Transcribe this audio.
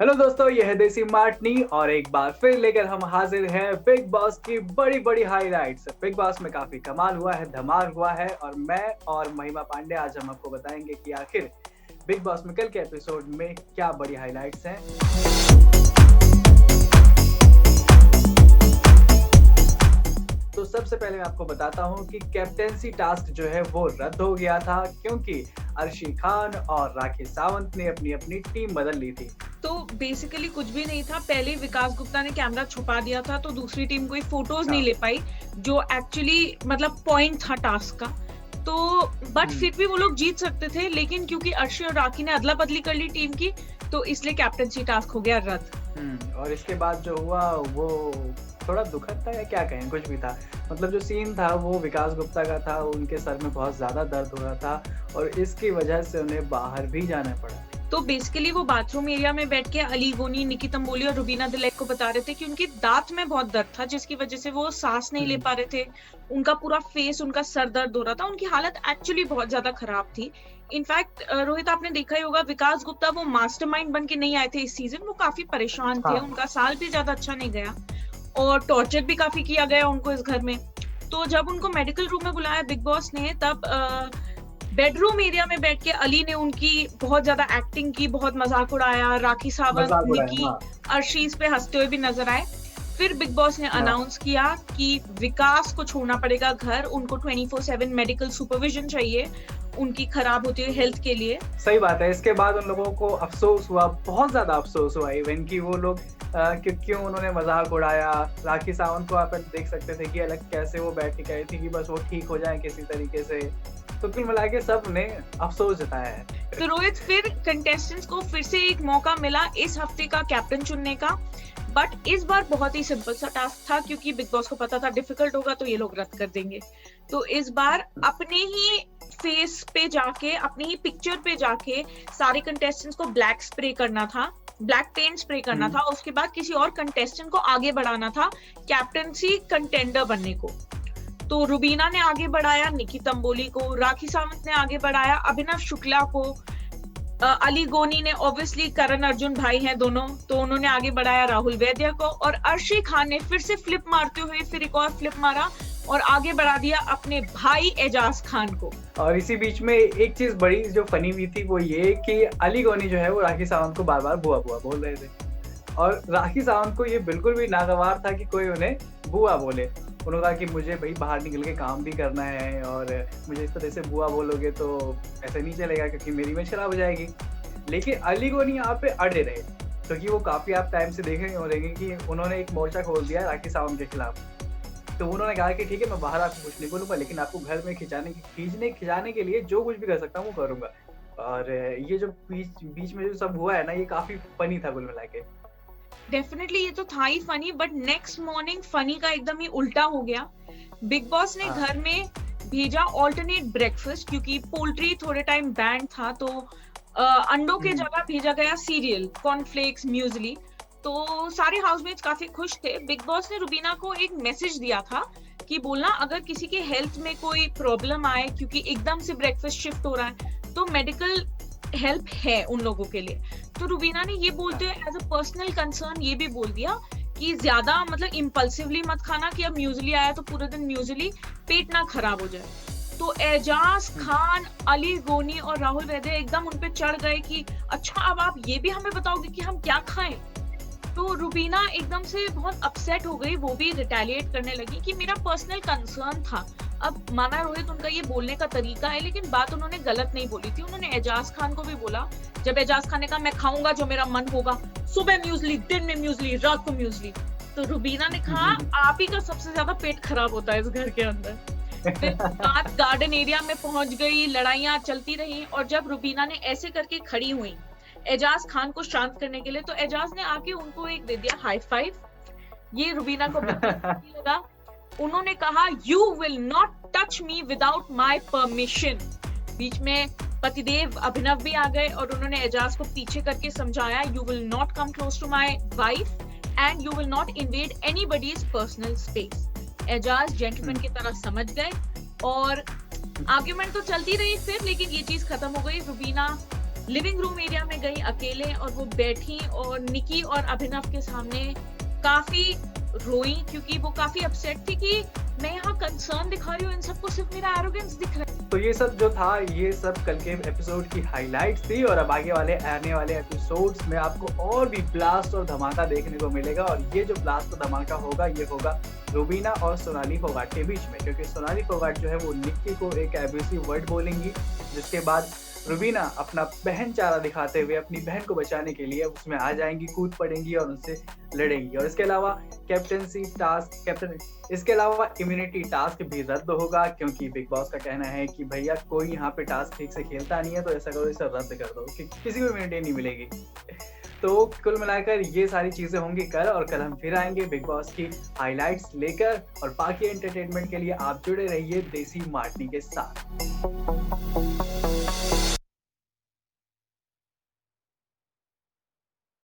Hello दोस्तों, ये है देसी मार्टनी और एक बार फिर लेकर हम हाजिर हैं बिग बॉस की बड़ी बड़ी हाइलाइट्स। बिग बॉस में काफी कमाल हुआ है, धमाल हुआ है और मैं और महिमा पांडे आज हम आपको बताएंगे कि आखिर बिग बॉस में कल के एपिसोड में क्या बड़ी हाइलाइट्स हैं। तो सबसे पहले मैं आपको बताता हूँ कि कैप्टेंसी टास्क जो है वो रद्द हो गया था क्योंकि अर्शी खान और राखी सावंत ने अपनी अपनी टीम बदल ली थी। तो बेसिकली कुछ भी नहीं था। पहले विकास गुप्ता ने कैमरा छुपा दिया था तो दूसरी टीम कोई फोटोज नहीं ले पाई, जो एक्चुअली मतलब पॉइंट था टास्क का। तो बट फिर भी वो लोग जीत सकते थे, लेकिन क्योंकि अर्शी और राखी ने अदला बदली कर ली टीम की, तो इसलिए कैप्टनसी टास्क हो गया रद्द। और इसके बाद जो हुआ वो थोड़ा दुखद था या क्या कहें, कुछ भी था। मतलब जो सीन था वो विकास गुप्ता का था, उनके सर में बहुत ज्यादा दर्द हो रहा था और इसकी वजह से उन्हें बाहर भी जाना पड़ा। तो बेसिकली वो बाथरूम एरिया में बैठ के अली गोनी, निकी तंबोली और रुबीना दिलैक को बता रहे थे कि उनके दांत में बहुत दर्द था, जिसकी वजह से वो सांस नहीं ले पा रहे थे। उनका पूरा फेस, उनका सर दर्द हो रहा था। उनकी हालत एक्चुअली बहुत ज्यादा खराब थी। इनफैक्ट रोहित, आपने देखा ही होगा, विकास गुप्ता वो मास्टरमाइंड बन के नहीं आए थे इस सीजन। वो काफी परेशान थे। उनका साल भी ज्यादा अच्छा नहीं गया और टॉर्चर भी काफी किया गया उनको इस घर में। तो जब उनको मेडिकल रूम में बुलाया बिग बॉस ने, तब बेडरूम एरिया में बैठ के अली ने उनकी बहुत ज्यादा एक्टिंग की, बहुत मजाक उड़ाया। राखी सावंत, निकी, अर्शी इस पे हंसते हुए भी नजर आए। फिर बिग बॉस ने अनाउंस किया कि विकास को छोड़ना पड़ेगा घर। उनको 24/7 मेडिकल सुपरविजन चाहिए उनकी खराब होती हुई हेल्थ के लिए। सही बात है। इसके बाद उन लोगों को अफसोस हुआ, बहुत ज्यादा अफसोस हुआ इवन कि वो लोग क्यों उन्होंने मजाक उड़ाया। राखी सावंत को आप देख सकते थे कि अलग कैसे वो बैठ के कह रही थी कि बस वो ठीक हो जाए किसी तरीके से। तो कुल मिला के सब ने अफसोस जताया है। तो रोहित, फिर कंटेस्टेंट्स को फिर से एक मौका मिला इस हफ्ते का कैप्टन चुनने का। बट इस बार बहुत ही सिंपल सा टास्क था, क्योंकि बिग बॉस को पता था डिफिकल्ट होगा तो ये लोग रद्द कर देंगे। तो इस बार अपने ही फेस पे जाके, अपनी ही पिक्चर पे जाके सारे कंटेस्टेंट्स को ब्लैक स्प्रे करना था, ब्लैक पेंट स्प्रे करना था। उसके बाद किसी और कंटेस्टेंट को आगे बढ़ाना था कैप्टनसी कंटेंडर बनने को। तो रुबीना ने आगे बढ़ाया निकी तंबोली को, राखी सावंत ने आगे बढ़ाया अभिनव शुक्ला को, अली गोनी ने ऑब्वियसली करण अर्जुन भाई हैं दोनों, तो उन्होंने आगे बढ़ाया राहुल वैद्य को। और अर्शी खान ने फिर से फ्लिप मारते हुए फिर एक और फ्लिप मारा और आगे बढ़ा दिया अपने भाई एजाज खान को। और इसी बीच में एक चीज बड़ी जो फनी हुई थी वो ये कि अली गोनी जो है वो राखी सावंत को बार बार बुआ बुआ बोल रहे थे और राखी सावंत को ये बिल्कुल भी नागवार था कि कोई उन्हें बुआ बोले। उन्होंने कहा कि मुझे भाई बाहर निकल के काम भी करना है और मुझे इस तरह से बुआ बोलोगे तो ऐसा नहीं चलेगा क्योंकि मेरी इमेज खराब हो जाएगी। लेकिन अली गोनी यहाँ पे अड़े रहे क्योंकि वो काफी आप टाइम से देख रहे होंगे कि उन्होंने एक मोर्चा खोल दिया राखी सावंत के खिलाफ। तो उन्होंने कहा कि ठीक है, मैं बाहर आपको कुछ नहीं बोलूंगा, लेकिन आपको घर में खिंचाने के लिए जो कुछ भी कर सकता हूँ वो करूंगा। और ये जो बीच में जो सब हुआ है ना, ये काफी फनी था कुल मिला के। डेफिनेटली ये तो था ही funny, but next morning funny का एकदम ही उल्टा हो गया। बिग बॉस ने घर में भेजा ऑल्टरनेट ब्रेकफास्ट, क्योंकि पोल्ट्री थोड़े टाइम बैन था। तो अंडों के जगह भेजा गया सीरियल, कॉर्नफ्लेक्स, म्यूजली। तो सारे हाउसमेट्स काफी खुश थे। बिग बॉस ने रुबीना को एक मैसेज दिया था कि बोलना अगर किसी के हेल्थ में कोई प्रॉब्लम आए, क्योंकि एकदम से ब्रेकफास्ट शिफ्ट हो रहा है, तो मेडिकल हेल्प है उन लोगों के लिए। तो रुबीना ने ये बोलते हुए एज अ पर्सनल कंसर्न ये भी बोल दिया कि ज्यादा मतलब इम्पल्सिवली मत खाना कि अब म्यूजली आया तो पूरे दिन म्यूजली, पेट ना खराब हो जाए। तो एजाज खान, अली गोनी और राहुल वैद्य एकदम उनपे चढ़ गए कि अच्छा अब आप ये भी हमें बताओगे कि हम क्या खाएं। तो रुबीना एकदम से बहुत अपसेट हो गई, वो भी रिटेलिएट करने लगी कि मेरा पर्सनल कंसर्न था। अब माना रोहित, उनका ये बोलने का तरीका है, लेकिन बात उन्होंने गलत नहीं बोली थी। उन्होंने एजाज खान को भी बोला, जब एजाज खान ने कहा मैं खाऊंगा जो मेरा मन होगा, सुबह म्यूजली, दिन में म्यूजली, रात को म्यूजली। तो रुबीना ने कहा आप ही का सबसे ज्यादा पेट खराब होता है इस घर के अंदर। फिर बात गार्डन एरिया में पहुंच गई, लड़ाइयां चलती रही। और जब रुबीना ने ऐसे करके खड़ी हुई एजाज खान को शांत करने के लिए, तो एजाज ने आके उनको एक दे दिया हाई फाइव। ये रुबीना को बिल्कुल नहीं लगा। उन्होंने कहा you will not touch me without my permission. बीच में पतिदेव अभिनव भी आ गए और उन्होंने एजाज को पीछे करके समझाया, you will not come close to my wife and you will not invade anybody's personal space. Ejaz gentleman की तरह समझ गए और आर्ग्यूमेंट तो चलती रही फिर, लेकिन ये चीज खत्म हो गई। रुबीना लिविंग रूम एरिया में गई अकेले और वो बैठी और निकी और अभिनव के सामने काफ़ी रोई क्योंकि वो काफ़ी अपसेट थी कि मैं यहाँ कंसर्न दिखा रही हूँ, इन सबको सिर्फ मेरा एरोगेंस दिख रहा है। तो ये सब जो था, ये सब कल के एपिसोड की हाइलाइट्स थी और अब आगे वाले आने वाले एपिसोड्स में आपको और भी ब्लास्ट और धमाका देखने को मिलेगा और ये जो ब्लास्ट और धमाका होगा, ये होगा रूबीना और सोनाली फोगाट के बीच में, क्योंकि सोनाली फोगाट जो है वो निक्की को एक एब्यूसिव वर्ड बोलेंगी, जिसके बाद रूबीना अपना बहन चारा दिखाते हुए अपनी बहन को बचाने के लिए उसमें आ जाएंगी, कूद पड़ेंगी और उनसे लड़ेंगी। और इसके अलावा इसके अलावा इम्यूनिटी टास्क भी रद्द होगा, क्योंकि बिग बॉस का कहना है कि भैया कोई यहाँ पे टास्क ठीक से खेलता नहीं है, तो ऐसा करो इसे रद्द कर दो कि किसी को इम्यूनिटी नहीं मिलेगी। तो कुल मिलाकर ये सारी चीजें होंगी कल, और कल हम फिर आएंगे बिग बॉस की हाइलाइट्स लेकर, और बाकी एंटरटेनमेंट के लिए आप जुड़े रहिए देसी मार्टनी के साथ।